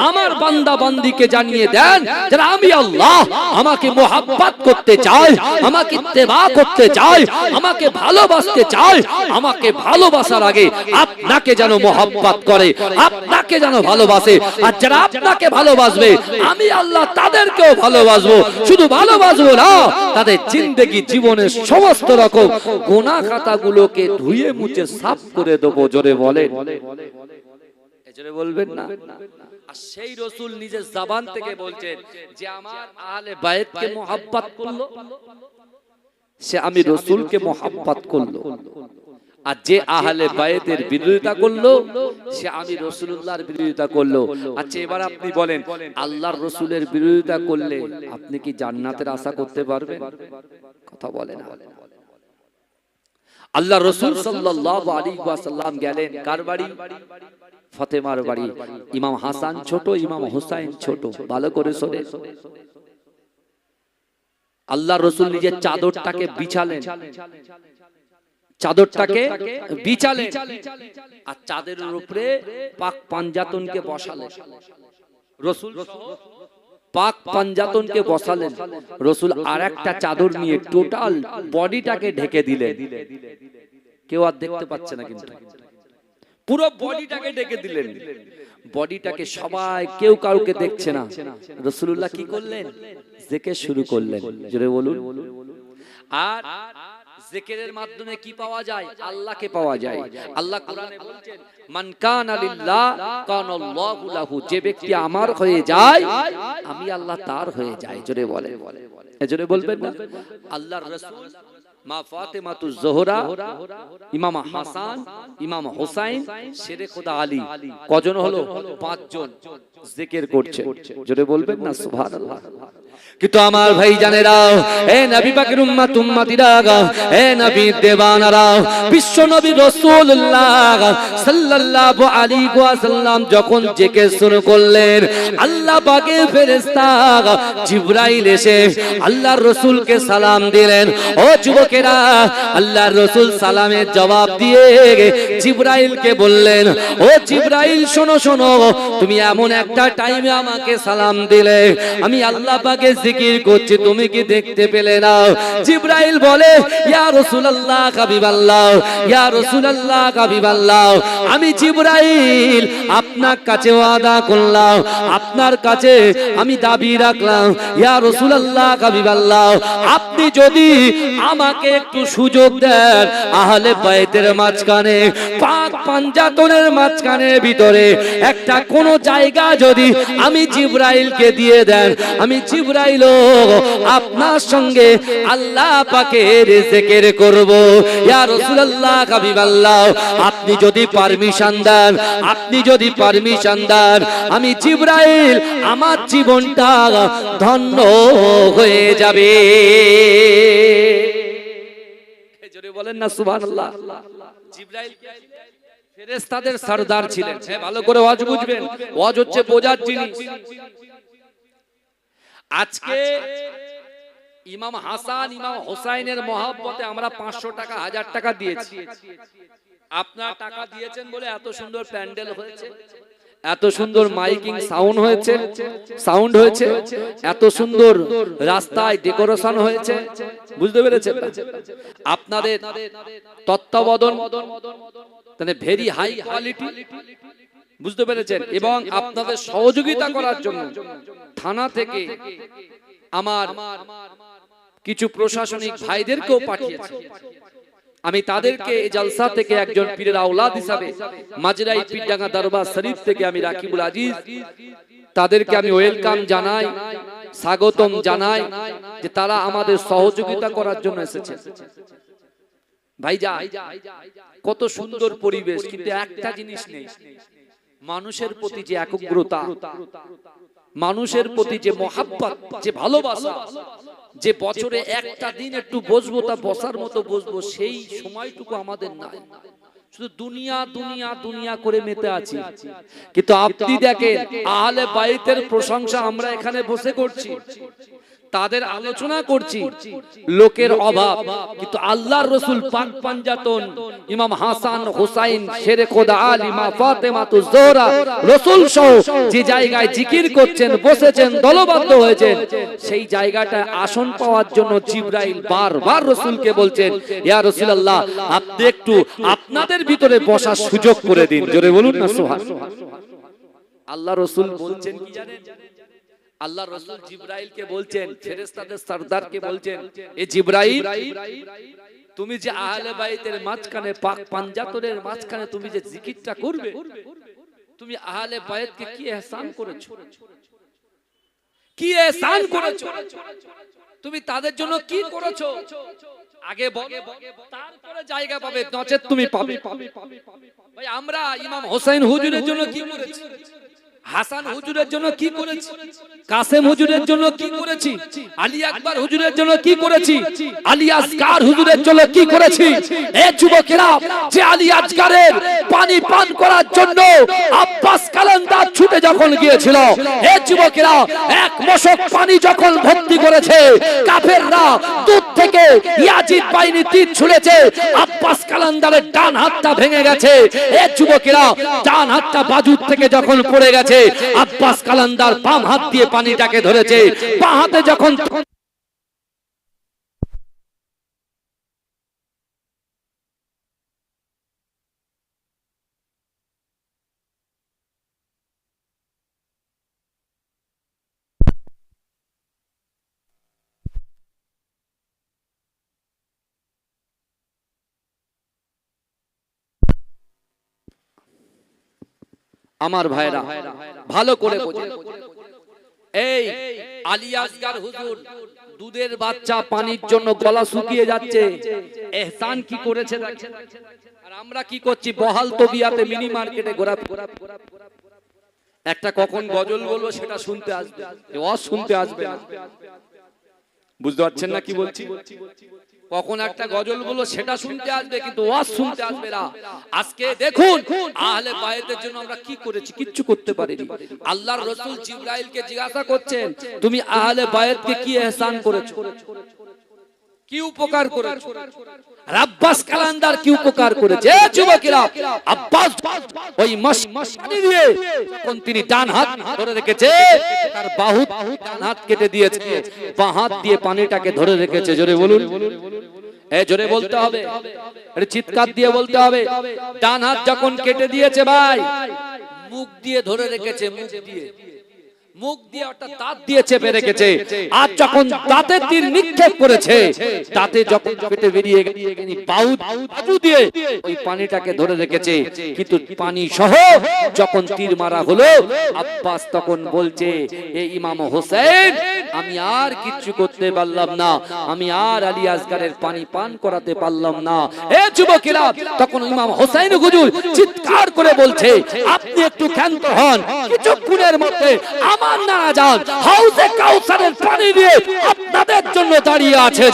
আমার বান্দা বান্দিকে জানিয়ে দেন যারা আমি আল্লাহ, আমাকে মুহাব্বত করতে চায়, আমাকে ইত্তেবা করতে চায়, আমাকে ভালোবাসতে চায়, আমাকে ভালোবাসার আগে আপনাকে যেন মুহাব্বত করে, আপনাকে যেন ভালোবাসে। আর যারা আপনাকে ভালোবাসবে আমি আল্লাহ তাদেরকেও ভালোবাসবো। শুধু ভালোবাসবো না, তাদের জিন্দেগি জীবনের সমস্ত রকম গুনাহ খাতাগুলোকে ধুয়ে মুছে সাফ করে দেবো। জোরে বলেন, জোরে বলবেন না? আর সেই রাসূল নিজের জবান থেকে বলছেন যে আমার আহলে বায়াতকে মুহাব্বত করলো, সে আমি রাসূলকে মুহাব্বত করলো। আর যে আহলে বায়াতের বিরোধিতা করলো, সে আমি রাসূলুল্লাহর বিরোধিতা করলো। আচ্ছা, এবার আপনি বলেন, আল্লাহর রাসূলের বিরোধিতা করলে আপনি কি জান্নাতের আশা করতে পারবেন? কথা বলেন। আল্লাহর রাসূল সাল্লাল্লাহু আলাইহি ওয়াসাল্লাম গেলেন কার বাড়ি? ফাতেমার বাড়ি। ইমাম হাসান ছোট, ইমাম হুসাইন ছোট, ভালো করে শোনেন। আল্লাহর রাসূল নিজের চাদরটাকে বিছালেন, চাদরটাকে বিছালেন, আর চাদরের উপরে পাক পাঞ্জাতনকে বসালেন। রাসূল পাক পাঞ্জাতনকে বসালেন। রাসূল আরেকটা চাদর নিয়ে টোটাল বডিটাকে ঢেকে দিলেন। কেউ আর দেখতে পাচ্ছে না, কিন্তু পুরো বডিটাকে ঢেকে দিলেন। বডিটাকে সবাই, কেউ কাউকে দেখছে না। রাসূলুল্লাহ কি করলেন? জিকির শুরু করলেন। জোরে বলুন। আর জিকিরের মাধ্যমে কি পাওয়া যায়? আল্লাহকে পাওয়া যায়। আল্লাহ কোরআনে বলছেন, মান কানা লিল্লাহ কানাল্লাহু লাহু। যে ব্যক্তি আমার হয়ে যায় আমি আল্লাহ তার হয়ে যায়। জোরে বলে, জোরে বলবেন না? আল্লাহর রাসূল মা ফাতেমাতুজ জোহরা, ইমাম হাসান, ইমাম হুসাইন, শেরে খোদা আলী। কজন হলো? 5 জন জিকির করছে। জোরে বলবেন না সুবহানাল্লাহ। কিন্তু আমার ভাই জানেরা, এ নবী পাকের উম্মত উম্মতিরা, এ নবী দেওয়ানারা, বিশ্ব নবী রাসূলুল্লাহ সাল্লাল্লাহু আলাইহি ওয়াসাল্লাম যখন জিকির শুরু করলেন, আল্লাহ পাকের ফেরেশতা জিবরাইল এসে আল্লাহর রাসূলকে সালাম দিলেন। ও যুবকেরা, আল্লাহর রাসূল সালামের জবাব দিয়ে জিবরাইলকে বললেন, ও জিবরাইল শোনো শোনো, তুমি এমন একটা টাইমে আমাকে সালাম দিলে, আমি আল্লাহ পাকের জিকির করছি, তুমি কি দেখতে পেলে না? জিবরাইল বলে, ইয়া রাসূলুল্লাহ হাবিবাল্লাহ, ইয়া রাসূলুল্লাহ হাবিবাল্লাহ, আমি জিবরাইল আপনার কাছে ওয়াদা করলাম, আপনার কাছে আমি দাবি রাখলাম, ইয়া রাসূলুল্লাহ হাবিবাল্লাহ, আপনি যদি আমাকে একটু সুযোগ দেন, আহলে বাইতের মাঝখানে, পাক পাঞ্জাতনের মাঝখানে ভিতরে একটা কোন জায়গা যদি আমি জিবরাইলকে দিয়ে দেন, আমি জিবরাইল আপনার সঙ্গে আল্লাহ পাকের জিকির করব। ইয়া রাসূলুল্লাহ হাবিবাল্লাহ, আপনি যদি পারমিশন দেন, আপনি যদি পারমিশন দেন, আমি জিবরাইল আমার জীবনটা ধন্য হয়ে যাবে। জোরে বলেন না সুবহানাল্লাহ। জিবরাইল ফেরেশতাদের সরদার ছিলেন। ভালো করে ওয়াজ বুঝবেন, ওয়াজ হচ্ছে বোঝার জিনিস। আজকে ইমাম হাসান, ইমাম হুসাইনের মহব্বতে আমরা 500 টাকা, 1000 টাকা দিয়েছি। আপনারা টাকা দিয়েছেন বলে এত সুন্দর প্যান্ডেল হয়েছে, এত সুন্দর মাইকিং সাউন্ড হয়েছে, এত সুন্দর রাস্তায় ডেকোরেশন হয়েছে। বুঝতে পেরেছেন? আপনাদের তত্ত্বাবধান মানে ভেরি হাই কোয়ালিটি। বুঝতে পেরেছেন? এবং আপনাদের সহযোগিতা করার জন্য থানা থেকে আমার কিছু প্রশাসনিক ভাইদেরকেও পাঠিয়েছে। আমি তাদেরকে এই জলসা থেকে একজন পীরের আওলাদ হিসাবে মাজরাই পীরডাঙ্গা দরবার শরীফ থেকে আমি রাকিবুল আজিজ তাদেরকে আমি ওয়েলকাম জানাই, স্বাগতম জানাই যে তারা আমাদের সহযোগিতা করার জন্য এসেছে। ভাইজান, কত সুন্দর পরিবেশ, কিন্তু একটা জিনিস নেই, মানুষের প্রতি যে একগ্রতা, মানুষের প্রতি যে মহাব্বত, যে ভালোবাসা, যে বছরে একটা দিন একটু বসবো, তা বসার মতো বসবো, সেই সময়টুকু আমাদের নাই। শুধু দুনিয়া দুনিয়া দুনিয়া করে মেতে আছি। কিন্তু আপনি দেখেন, আহলে বাইতের প্রশংসা আমরা এখানে বসে করছি, তাদের আলোচনা করছি, লোকের অভাব, কিন্তু আল্লাহর রাসূল পাক পাঞ্জাতন ইমাম হাসান হুসাইন শেরে খোদা আলী মা ফাতেমাতুজ জোহরা রাসূল সহ যে জায়গায় জিকির করছেন, বসেছেন, দলবদ্ধ হয়েছেন, সেই জায়গাটা আসন পাওয়ার জন্য জিবরাইল বারবার রাসূলকে বলছেন, ইয়া রাসূলুল্লাহ, আপনি একটু আপনাদের ভিতরে বসার সুযোগ করে দিন। জোরে বলুন না সুবহানাল্লাহ। আল্লাহ রাসূল বলছেন কি জানেন? আল্লাহ রাসূল জিবরাইলকে বলছেন, ফেরেশতাদের সরদারকে বলছেন, এ জিবরাইল, তুমি যে আহলে বাইতের মাঝখানে, পাক পাঞ্জাতনের মাঝখানে তুমি যে জিকিরটা করবে, তুমি আহলে বাইতকে কি ইহসান করেছো, কি ইহসান করেছো, তুমি তাদের জন্য কি করেছো? আগে বলো, তারপরে জায়গা পাবে, নচেত তুমি পাবে। ভাই, আমরা ইমাম হোসেন হুজুরের জন্য কি করেছি, হাসান হুজুরের জন্য কি করেছি, কাসেম হুজুরের জন্য কি করেছি, আলী আকবর হুজুরের জন্য কি করেছি, আলী আসগার হুজুরের জন্য কি করেছি? এ যুবকেরা, যে আলী আসগারের পানি পান করার জন্য আব্বাস কালান্দার ছুটে যখন গিয়েছিল, এ যুবকেরা, এক মশক পানি যখন ভর্তি করেছে, কাফেররা দূর থেকে ইয়াজিদ বাহিনী তীর ছুঁড়েছে, আব্বাস কালান্দারের ডান হাতটা ভেঙে গেছে। এ যুবকেরা, ডান হাতটা বাজুর থেকে যখন পড়ে গেছে, আব্বাস কালান্দার বাম হাত দিয়ে পানিটাকে ধরেছে, বাঁ হাতে যখন আমার ভাইরা ভালো করে বোঝেন, এই আলী আসগার হুজুর দুধের বাচ্চা পানির জন্য গলা শুকিয়ে যাচ্ছে, এহসান কি করেছে দেখেন। আর আমরা কি করছি, বহাল তবিয়াতে মিনি মার্কেটে ঘোরাফেরা। একটা কখন গজল বলবো সেটা শুনতে আসবে, ওয়াজ শুনতে আসবে না। বুঝতে পারছেন না কি বলছি? কখন একটা গজল বলবো সেটা শুনতে আসবে, কিন্তু ওয়াজ শুনতে আসবে না। আজকে দেখুন আহলে বায়তের জন্য আমরা কি করেছি, কিচ্ছু করতে পারিনি। আল্লাহর রাসূল জিবরাইলকে জিজ্ঞাসা করছেন, তুমি আহলে বায়তকে কি ইহসান করেছো, কি উপকার করেছো? আব্বাস কালান্দার কি উপকার করেছে? এ যুবকেরা, আব্বাস ওই মশানি দিয়ে কোন তিনি ডান হাত ধরে রেখেছে, তার বাহু ডান হাত কেটে দিয়েছে, বাঁ হাত দিয়ে পানিটাকে ধরে রেখেছে। জোরে বলুন, এ জোরে বলতে হবে, এটা চিৎকার দিয়ে বলতে হবে। ডান হাত যখন কেটে দিয়েছে ভাই, মুখ দিয়ে ধরে রেখেছে, মুখ দিয়ে অর্থাৎ দাঁত দিয়ে চেপে রেখেছে। আর যখন দাঁতে তীর নিক্ষেপ করেছে, দাঁতে যখন কেটে বেরিয়ে গেছে, বাহু দিয়ে ওই পানিটাকে ধরে রেখেছে। কিন্তু পানি সহ যখন তীর মারা হলো, আব্বাস তখন বলছে, এ ইমাম হোসেন, আমি আর কিচ্ছু করতে পারলাম না, আমি আর আলী আসগারের পানি পান করাতে পারলাম না। এ যুবকেরা, তখন ইমাম হোসেন হুজুর চিৎকার করে বলছে, আপনি একটু ক্ষান্ত হন, কিছুক্ষণের মধ্যে আমার নানা যান হাউজে কাউসারের পানি দিয়ে আপনাদের জন্য দাঁড়িয়ে আছে।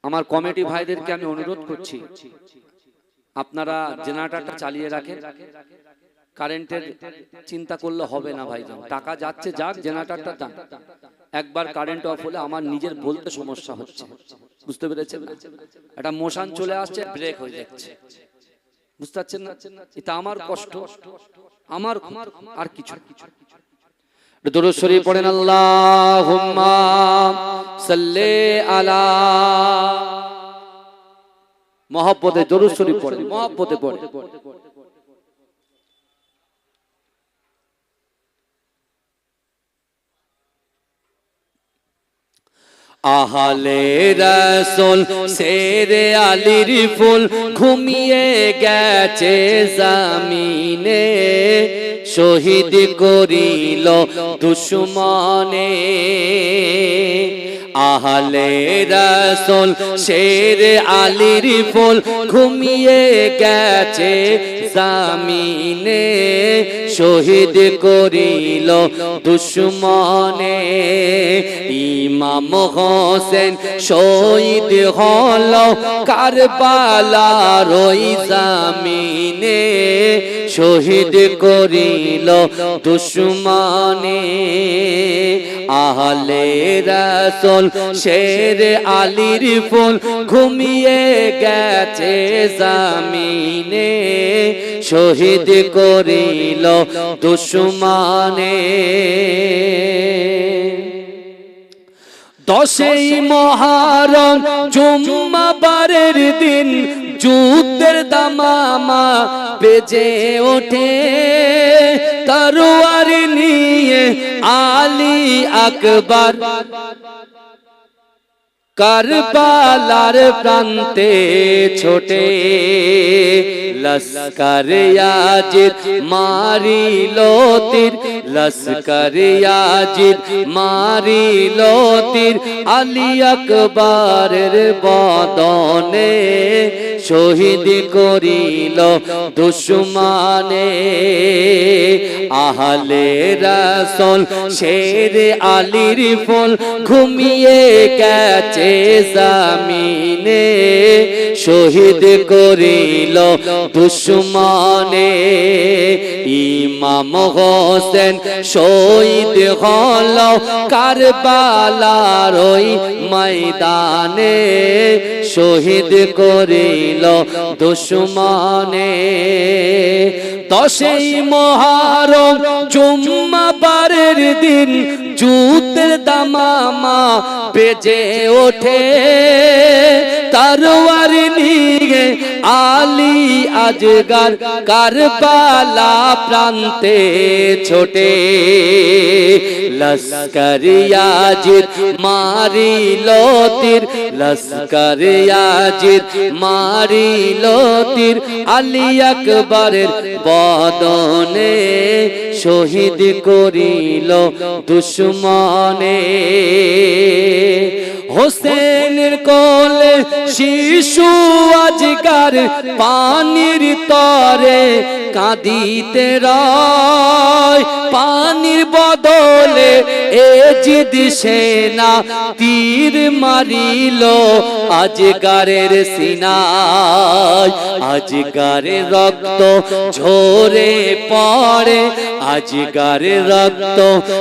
আমার কমিটি ভাইদেরকে আমি অনুরোধ করছি, আপনারা জেনারেটরটা চালিয়ে রাখেন। কারেন্টের চিন্তা করলে হবে না ভাইজান, টাকা যাচ্ছে যাক, জেনারেটরটা যান। একবার কারেন্ট অফ হলে আমার নিজের বলতে সমস্যা হচ্ছে, বুঝতে পেরেছেন? একটা মোশন চলে আসছে, ব্রেক হয়ে যাচ্ছে, বুঝতে পারছেন না? এটা আমার কষ্ট, আমার আর কিছু। দুরূদ শরীফ পড়েন, আল্লাহুম্মা সাল্লি আলা, মহব্বতে দুরূদ শরীফ পড়েন, মহব্বতে পড়েন। আহলে রাসূল শেরে আলীর ফুল ঘুমিয়ে গেছে জমিনে, শহীদ করিল দুশমনে। আহলে রাসূল শেরে আলীর ফুল ঘুমিয়ে গেছে জমিনে, শহীদ করিল দুশমনে। ইমাম হোসেন শহীদ হল কারবালার ওই জমিনে, শহীদ করিল দুশমনে। আহলে রাসূল শেরে আলীর ফুল ঘুমিয়ে গেছে জমিনে, শহীদ করিল দুশমনে। 10ই মুহররম জুম্মাবারের দিন যুদ্ধের দামামা বেজে ওঠে, তরোয়ার নিয়ে আলী আকবর কারবালার প্রান্তে ছোটে। লস্কর ইয়াজিদ মারিল তীর, লস্কর ইয়াজিদ মারিল তীর, আলী আকবরের বদনে, শহীদ করিল দুশমনে। আহলে রাসূল শেরে আলীর ফুল ঘুমিয়ে গেছে জমিনে, শহীদ করিল দুশমনে। ইমাম হোসেন শহীদ হল কারবালার ওই ময়দানে, শহীদ করিল দুশমনে। 10ই মুহররম জুম্মাবারের দিন যুদ্ধের দামামা বেজে ওঠে, তরোয়ার নিয়ে আলী আজগার কারবালা প্রান্তে ছোটে লস্কর ইয়াজিদ মারিল তীর লস্কর ইয়াজিদ মারিল তীর আলী আকবরের বদনে শহীদ করিল দুশমনে হোসেনের কোলে শিশু আজগার পানির তরে কাঁদিতে রয় পানির বদলে এজিদ সেনা তীর মারিল আজগারের সিনায় আজগারের রক্ত ঝরে পড়ে আজগারের রক্ত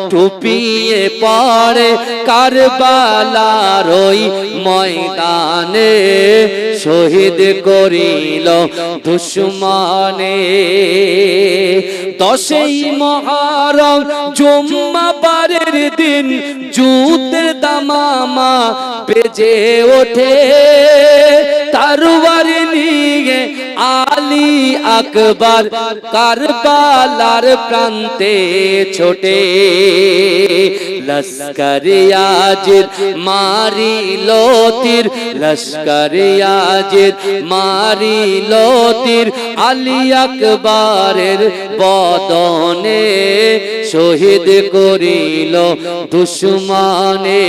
টুপিয়ে পড়ে কারবালার ওই ময়দানে শহীদ করিল দুশমনে 10ই মুহররম জুম্মাবারের দিন যুদ্ধের দামামা বেজে ওঠে তরবার নিয়ে আলী আকবর কারবালার প্রান্তে ছোটে লস্কর ইয়াজিদ মারিল তীর লস্কর ইয়াজিদ মারিল তীর আলী আকবরের বদনে শহীদ করিল দুশমনে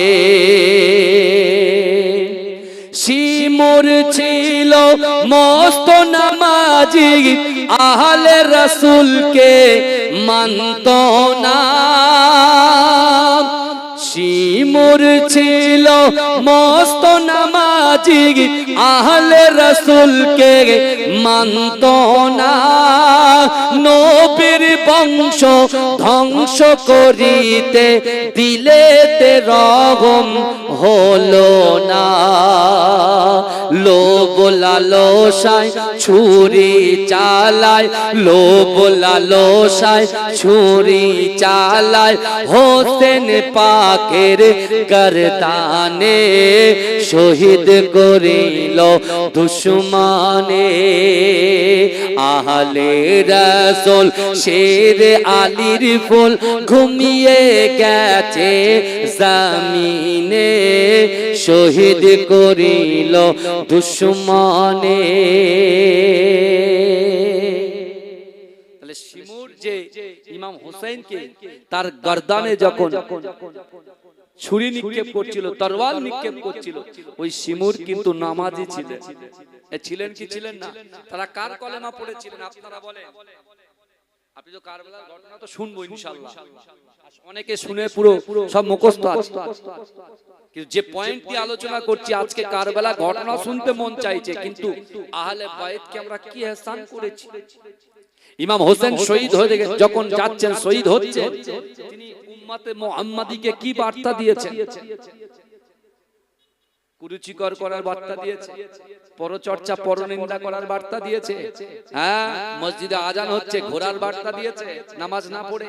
শিমুর ছিল মস্ত নামাজি আহলে রাসূলকে মানত না শিমুর ছিল মস্ত নামাজি আহলে রাসূলকে মানত না নবীর বংশ ধ্বংস করিতে দিলেতে রহম হলো না লোভ লালসায় ছুরি চালায় লোভ লালসায় ছুরি চালায় হোসেন পাকের গর্দানে শহীদ করিল দুশমনে আহলে রাসূল শের আলীর ফুল ঘুমিয়ে গেছে জমিনে শহীদ করিল দুশমনে তাহলে শিমুর যে ইমাম হোসেনকে তার গর্দানে যখন ছুরি নিক্ষেপ করছিল তরোয়াল নিক্ষেপ করছিল ওই শিমুর কিন্তু নামাজি ছিলেন ছিলেন কি ছিলেন না তারা কার কলেমা পড়েছিলেন আপনারা বলেন আপনি তো কারবালার ঘটনা তো শুনবো ইনশাআল্লাহ অনেকে শুনে পুরো সব মুখস্থ আছে কিন্তু যে পয়েন্ট দিয়ে আলোচনা করছি আজকে কারবালা ঘটনা শুনতে মন চাইছে কিন্তু আহলে বাইতকে আমরা কি ihsan করেছি ইমাম হোসেন শহীদ হয়ে যখন যাচ্ছেন শহীদ হচ্ছেন তিনি উম্মতে মুহাম্মাদিকে কি বার্তা দিয়েছেন কুরুচিকর করার বার্তা দিয়েছে পরচর্চা পরনিন্দা করার বার্তা দিয়েছে হ্যাঁ মসজিদে আজান হচ্ছে ঘোরার বার্তা দিয়েছে নামাজ না পড়ে